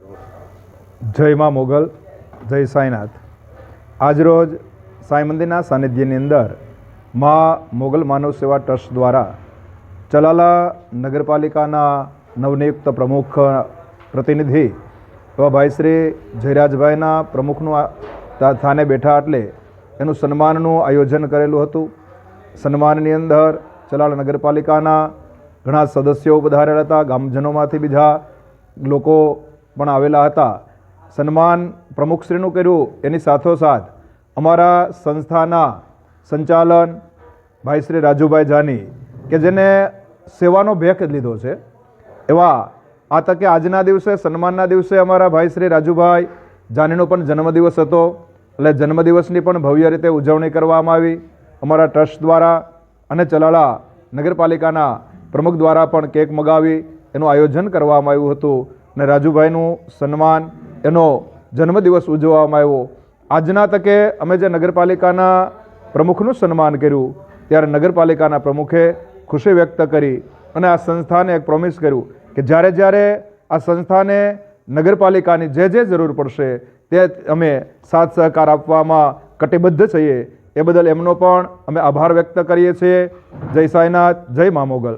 જય મા મોગલ, જય સાંઈનાથ। આજરોજ સાંઈ મંદિરના સાનિધ્યની અંદર મા મોગલ માનવ સેવા ટ્રસ્ટ દ્વારા ચલાલા નગરપાલિકાના નવનિયુક્ત પ્રમુખ પ્રતિનિધિ એવા ભાઈ શ્રી જયરાજભાઈના પ્રમુખનું સ્થાને બેઠા એટલે એનું સન્માનનું આયોજન કરેલું હતું। સન્માનની અંદર ચલાલા નગરપાલિકાના ઘણા સદસ્યો પધારેલા હતા, ગામજનોમાંથી બીજા લોકો પણ આવેલા હતા। સન્માન પ્રમુખશ્રીનું કર્યું, એની સાથોસાથ અમારા સંસ્થાના સંચાલન ભાઈ શ્રી રાજુભાઈ જાની કે જેને સેવાનો ભેખ લીધો છે, એવા આ તકે આજના દિવસે સન્માનના દિવસે અમારા ભાઈ શ્રી રાજુભાઈ જાનીનો પણ જન્મદિવસ હતો, એટલે જન્મદિવસની પણ ભવ્ય રીતે ઉજવણી કરવામાં આવી અમારા ટ્રસ્ટ દ્વારા, અને ચલાલા નગરપાલિકાના પ્રમુખ દ્વારા પણ કેક મગાવી એનું આયોજન કરવામાં આવ્યું હતું અને રાજુભાઈનું સન્માન, એનો જન્મદિવસ ઉજવવામાં આવ્યો। આજના તકે અમે જે નગરપાલિકાના પ્રમુખનું સન્માન કર્યું ત્યારે નગરપાલિકાના પ્રમુખે ખુશી વ્યક્ત કરી અને આ સંસ્થાને એક પ્રોમિસ કર્યું કે જ્યારે જ્યારે આ સંસ્થાને નગરપાલિકાની જે જરૂર પડશે તે અમે સાથ સહકાર આપવામાં કટિબદ્ધ છીએ। એ બદલ એમનો પણ અમે આભાર વ્યક્ત કરીએ છીએ। જય સાંઈનાથ, જય મા મોગલ।